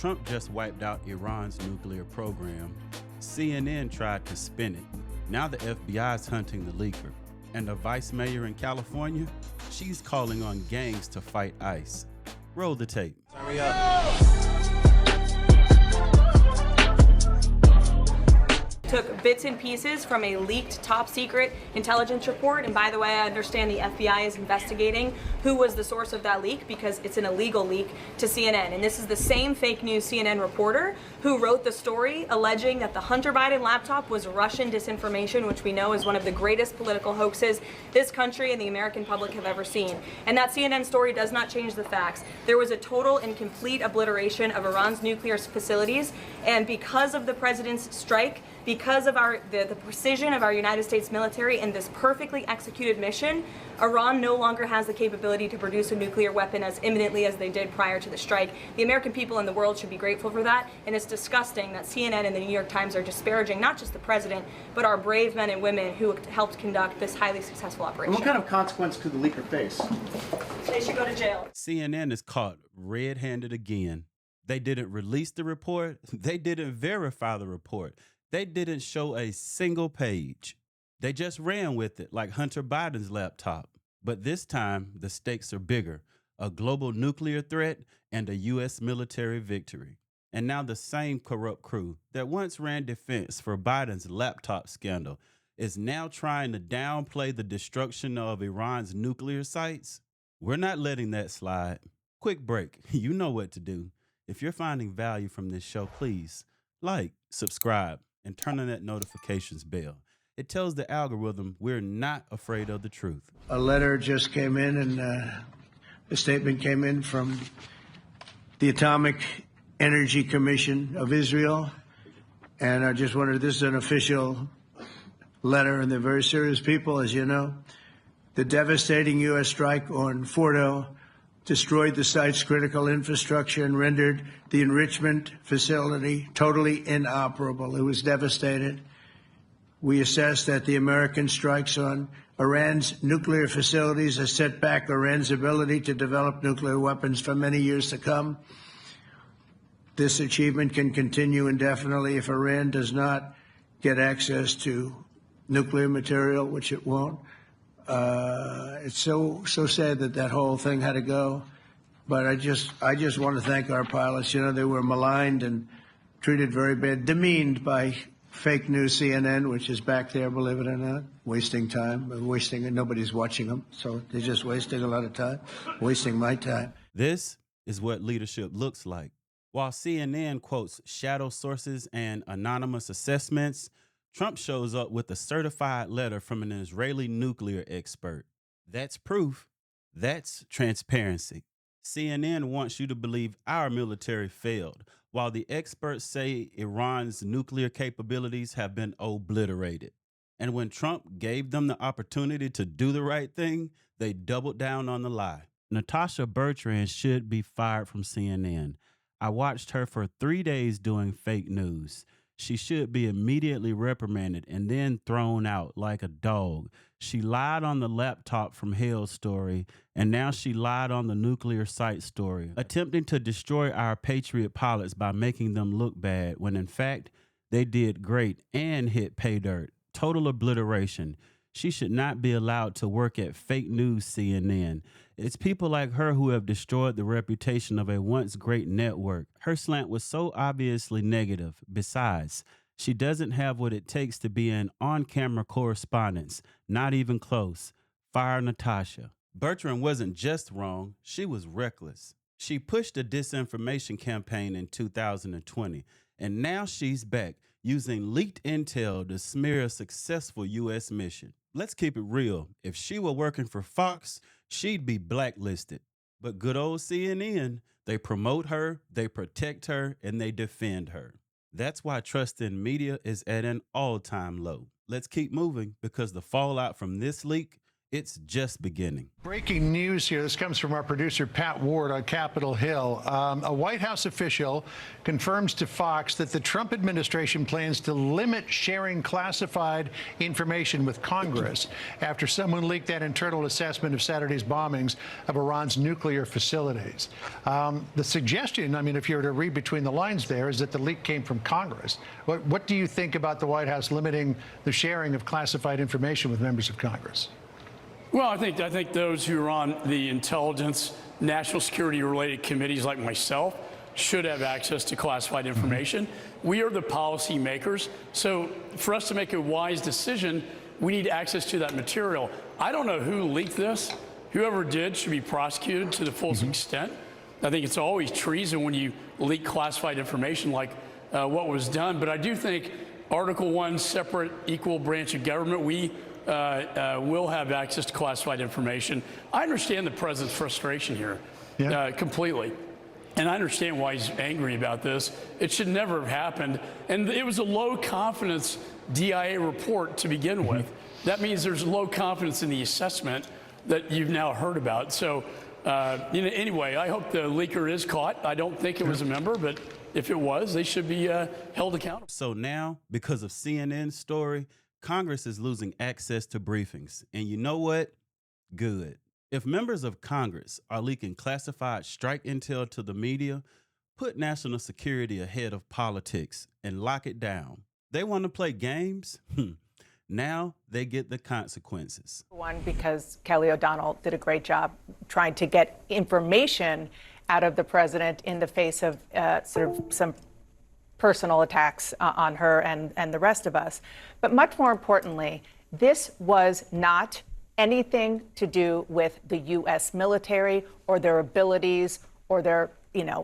Trump just wiped out Iran's nuclear program, CNN tried to spin it. Now the FBI is hunting the leaker. And the vice mayor in California, she's calling on gangs to fight ICE. Roll the tape. Hurry up. Took bits and pieces from a leaked top secret intelligence report, and by the way, I understand the FBI is investigating who was the source of that leak because it's an illegal leak to CNN. And this is the same fake news CNN reporter who wrote the story alleging that the Hunter Biden laptop was Russian disinformation, which we know is one of the greatest political hoaxes this country and the American public have ever seen. And that CNN story does not change the facts. There was a total and complete obliteration of Iran's nuclear facilities, and because of the president's strike, because of the precision of our United States military and this perfectly executed mission, Iran no longer has the capability to produce a nuclear weapon as imminently as they did prior to the strike. The American people and the world should be grateful for that, and it's disgusting that CNN and the New York Times are disparaging not just the president, but our brave men and women who helped conduct this highly successful operation. And what kind of consequence could the leaker face? They should go to jail. CNN is caught red-handed again. They didn't release the report. They didn't verify the report. They didn't show a single page. They just ran with it like Hunter Biden's laptop. But this time, the stakes are bigger. A global nuclear threat and a U.S. military victory. And now the same corrupt crew that once ran defense for Biden's laptop scandal is now trying to downplay the destruction of Iran's nuclear sites. We're not letting that slide. Quick break. You know what to do. If you're finding value from this show, please like, subscribe, and turn on that notifications bell. It tells the algorithm we're not afraid of the truth. A letter just came in, and a statement came in from the Atomic Energy Commission of Israel. And I just wondered, this is an official letter, and they're very serious people, as you know. The devastating U.S. strike on Fordo destroyed the site's critical infrastructure and rendered the enrichment facility totally inoperable. It was devastated. We assess that the American strikes on Iran's nuclear facilities has set back Iran's ability to develop nuclear weapons for many years to come. This achievement can continue indefinitely if Iran does not get access to nuclear material, which it won't. It's so sad that whole thing had to go. But I just want to thank our pilots. You know, they were maligned and treated very bad, demeaned by fake news CNN, which is back there, believe it or not, wasting time, nobody's watching them. So they're just wasting a lot of time, wasting my time. This is what leadership looks like. While CNN quotes shadow sources and anonymous assessments, Trump shows up with a certified letter from an Israeli nuclear expert. That's proof. That's transparency. CNN wants you to believe our military failed, while the experts say Iran's nuclear capabilities have been obliterated. And when Trump gave them the opportunity to do the right thing, they doubled down on the lie. Natasha Bertrand should be fired from CNN. I watched her for 3 days doing fake news. She should be immediately reprimanded and then thrown out like a dog. She lied on the laptop from hell story, and now she lied on the nuclear site story, attempting to destroy our Patriot pilots by making them look bad, when in fact, they did great and hit pay dirt. Total obliteration. She should not be allowed to work at fake news CNN. It's people like her who have destroyed the reputation of a once great network. Her slant was so obviously negative. Besides, she doesn't have what it takes to be an on-camera correspondent. Not even close. Fire Natasha. Bertrand wasn't just wrong, she was reckless. She pushed a disinformation campaign in 2020, and now she's back using leaked intel to smear a successful U.S. mission. Let's keep it real. If she were working for Fox, she'd be blacklisted. But good old CNN, they promote her, they protect her, and they defend her. That's why trust in media is at an all-time low. Let's keep moving, because the fallout from this leak It's just beginning. Breaking news here. This comes from our producer, Pat Ward, on Capitol Hill. A White House official confirms to Fox that the Trump administration plans to limit sharing classified information with Congress after someone leaked that internal assessment of Saturday's bombings of Iran's nuclear facilities. The suggestion, I mean, if you were to read between the lines there, is that the leak came from Congress. What do you think about the White House limiting the sharing of classified information with members of Congress? Well, I think those who are on the intelligence, national security related committees like myself should have access to classified information. We are the policy makers. So for us to make a wise decision, we need access to that material. I don't know who leaked this. Whoever did should be prosecuted to the fullest extent. I think it's always treason when you leak classified information like what was done. But I do think Article 1, separate, equal branch of government, we will have access to classified information. I understand the president's frustration here completely. And I understand why he's angry about this. It should never have happened. And it was a low confidence DIA report to begin with. That means there's low confidence in the assessment that you've now heard about. So anyway, I hope the leaker is caught. I don't think it was a member, but if it was, they should be held accountable. So now, because of CNN's story, Congress is losing access to briefings. And you know what? Good. If members of Congress are leaking classified strike intel to the media, put national security ahead of politics and lock it down. They want to play games? Now they get the consequences. One, because Kelly O'Donnell did a great job trying to get information out of the president in the face of sort of some personal attacks on her and the rest of us. But much more importantly, this was not anything to do with the U.S. military or their abilities or their,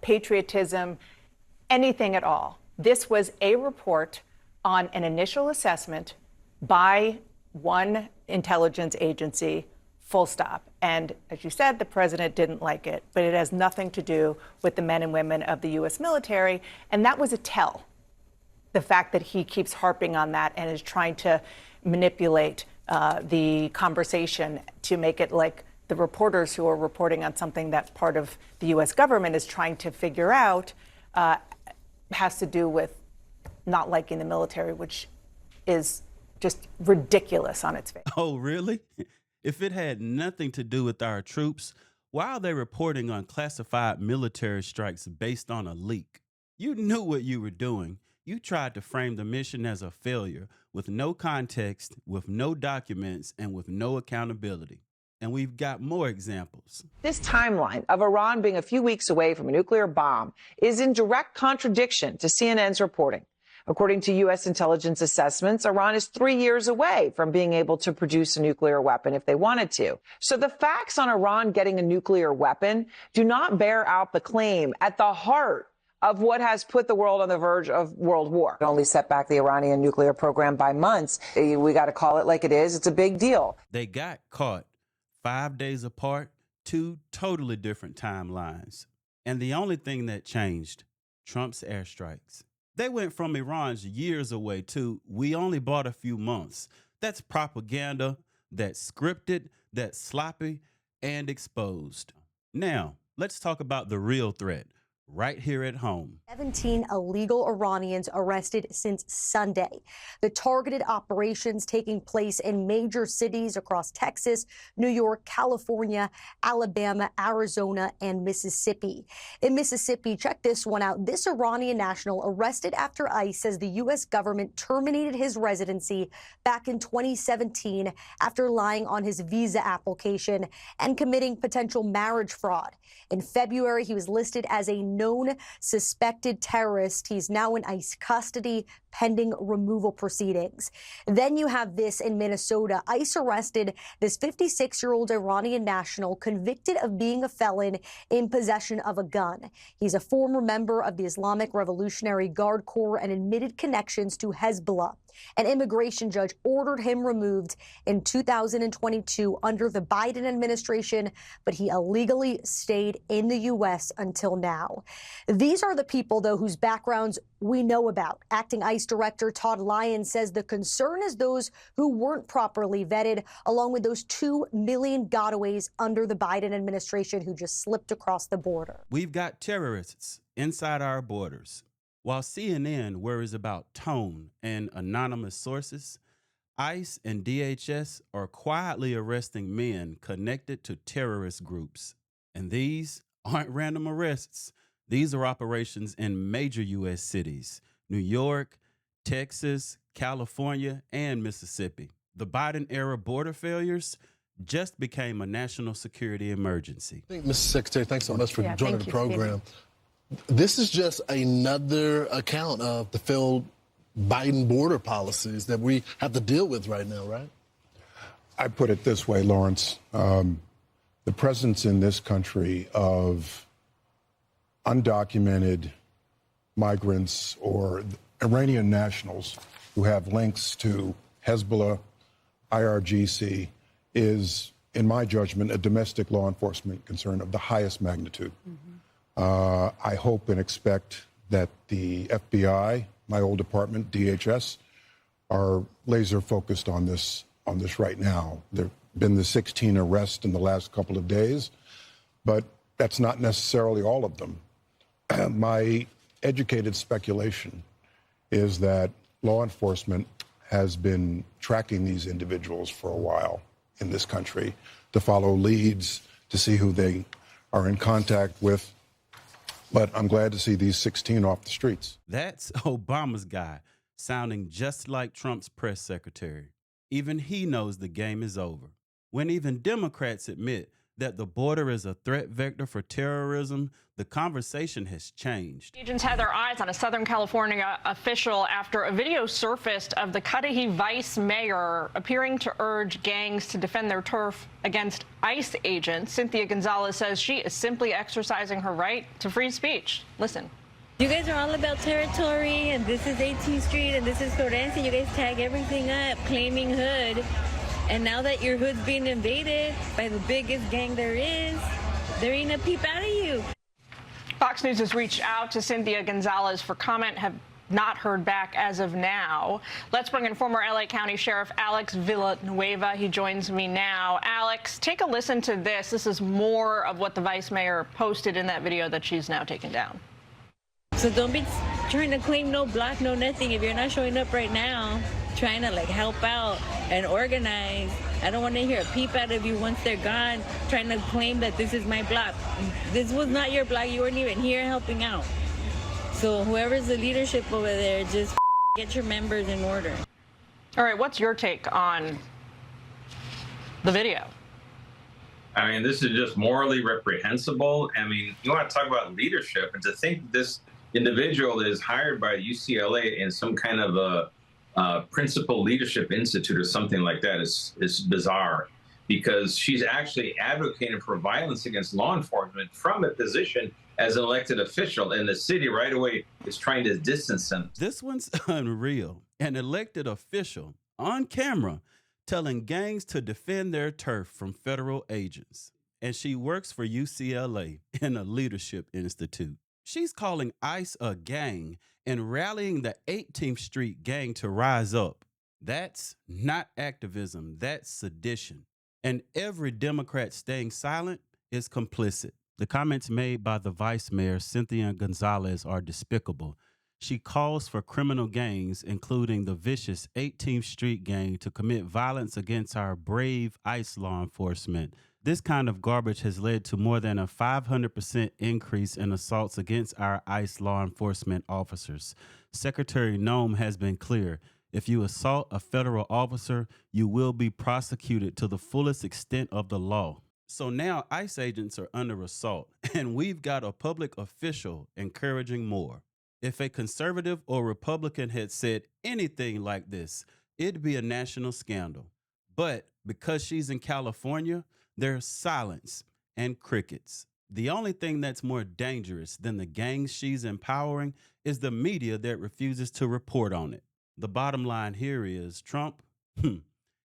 patriotism, anything at all. This was a report on an initial assessment by one intelligence agency, full stop. And as you said, the president didn't like it, but it has nothing to do with the men and women of the U.S. military. And that was a tell. The fact that he keeps harping on that and is trying to manipulate the conversation to make it like the reporters who are reporting on something that part of the U.S. government is trying to figure out has to do with not liking the military, which is just ridiculous on its face. Oh, really? If it had nothing to do with our troops, why are they reporting on classified military strikes based on a leak? You knew what you were doing. You tried to frame the mission as a failure with no context, with no documents, and with no accountability. And we've got more examples. This timeline of Iran being a few weeks away from a nuclear bomb is in direct contradiction to CNN's reporting. According to U.S. intelligence assessments, Iran is 3 years away from being able to produce a nuclear weapon if they wanted to. So the facts on Iran getting a nuclear weapon do not bear out the claim at the heart of what has put the world on the verge of world war. It only set back the Iranian nuclear program by months. We got to call it like it is. It's a big deal. They got caught 5 days apart, 2 totally different timelines. And the only thing that changed, Trump's airstrikes. They went from Iran's years away to we only bought a few months. That's propaganda, that's scripted, that's sloppy, and exposed. Now, let's talk about the real threat. Right here at home. 17 illegal Iranians arrested since Sunday. The targeted operations taking place in major cities across Texas, New York, California, Alabama, Arizona, and Mississippi. In Mississippi, check this one out. This Iranian national arrested after ICE says the U.S. government terminated his residency back in 2017 after lying on his visa application and committing potential marriage fraud. In February, he was listed as a known suspected terrorist. He's now in ICE custody pending removal proceedings. Then you have this in Minnesota. ICE arrested this 56-year-old Iranian national convicted of being a felon in possession of a gun. He's a former member of the Islamic Revolutionary Guard Corps and admitted connections to Hezbollah. An immigration judge ordered him removed in 2022 under the Biden administration, but he illegally stayed in the U.S. until now. These are the people, though, whose backgrounds we know about. Acting ICE Director Todd Lyons says the concern is those who weren't properly vetted, along with those 2 million gotaways under the Biden administration who just slipped across the border. We've got terrorists inside our borders. While CNN worries about tone and anonymous sources, ICE and DHS are quietly arresting men connected to terrorist groups. And these aren't random arrests. These are operations in major U.S. cities: New York, Texas, California, and Mississippi. The Biden-era border failures just became a national security emergency. Mr. Secretary, thanks so much for joining the program. Stephen. This is just another account of the failed Biden border policies that we have to deal with right now, right? I put it this way, Lawrence. The presence in this country of undocumented migrants or Iranian nationals who have links to Hezbollah, IRGC, is, in my judgment, a domestic law enforcement concern of the highest magnitude. I hope and expect that the FBI, my old department, DHS, are laser focused on this right now. There have been the 16 arrests in the last couple of days, but that's not necessarily all of them. My educated speculation is that law enforcement has been tracking these individuals for a while in this country to follow leads, to see who they are in contact with. But I'm glad to see these 16 off the streets. That's Obama's guy, sounding just like Trump's press secretary. Even he knows the game is over. When even Democrats admit that the border is a threat vector for terrorism, the conversation has changed. Agents had their eyes on a Southern California official after a video surfaced of the Cudahy vice mayor appearing to urge gangs to defend their turf against ICE agents. Cynthia Gonzalez says she is simply exercising her right to free speech. Listen. You guys are all about territory, and this is 18th Street, and this is Florence, and you guys tag everything up, claiming hood. And now that your hood's being invaded by the biggest gang there is, there ain't a peep out of you. Fox News has reached out to Cynthia Gonzalez for comment, have not heard back as of now. Let's bring in former LA County Sheriff Alex Villanueva. He joins me now. Alex, take a listen to this. This is more of what the vice mayor posted in that video that she's now taken down. So don't be trying to claim no block, no nothing if you're not showing up right now, trying to like help out and organize. I don't want to hear a peep out of you once they're gone, trying to claim that this is my block. This was not your block. You weren't even here helping out. So whoever's the leadership over there, just get your members in order. All right, what's your take on the video? I mean, this is just morally reprehensible. I mean, you want to talk about leadership, and to think this individual is hired by UCLA in some kind of a principal leadership institute or something like that is bizarre, because she's actually advocating for violence against law enforcement from a position as an elected official, and the city right away is trying to distance them. This one's unreal. An elected official on camera telling gangs to defend their turf from federal agents. And she works for UCLA in a leadership institute. She's calling ICE a gang and rallying the 18th Street gang to rise up. That's not activism, that's sedition. And every Democrat staying silent is complicit. The comments made by the vice mayor, Cynthia Gonzalez, are despicable. She calls for criminal gangs, including the vicious 18th Street gang, to commit violence against our brave ICE law enforcement. This kind of garbage has led to more than a 500% increase in assaults against our ICE law enforcement officers. Secretary Noem has been clear. If you assault a federal officer, you will be prosecuted to the fullest extent of the law. So now ICE agents are under assault, and we've got a public official encouraging more. If a conservative or Republican had said anything like this, it'd be a national scandal. But because she's in California, there's silence and crickets. The only thing that's more dangerous than the gangs she's empowering is the media that refuses to report on it. The bottom line here is Trump,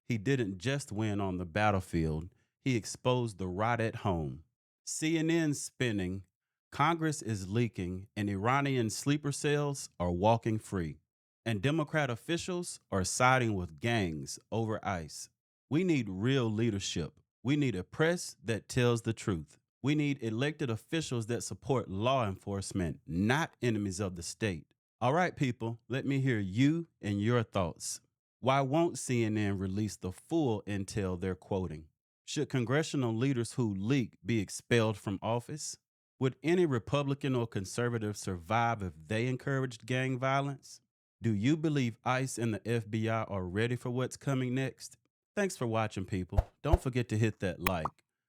he didn't just win on the battlefield, he exposed the rot at home. CNN's spinning, Congress is leaking, and Iranian sleeper cells are walking free. And Democrat officials are siding with gangs over ICE. We need real leadership. We need a press that tells the truth. We need elected officials that support law enforcement, not enemies of the state. All right, people, let me hear you and your thoughts. Why won't CNN release the full intel they're quoting? Should congressional leaders who leak be expelled from office? Would any Republican or conservative survive if they encouraged gang violence? Do you believe ICE and the FBI are ready for what's coming next? Thanks for watching, people. Don't forget to hit that like,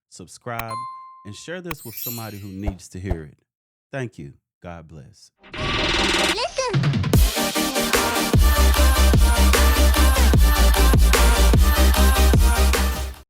subscribe, and share this with somebody who needs to hear it. Thank you. God bless. Listen.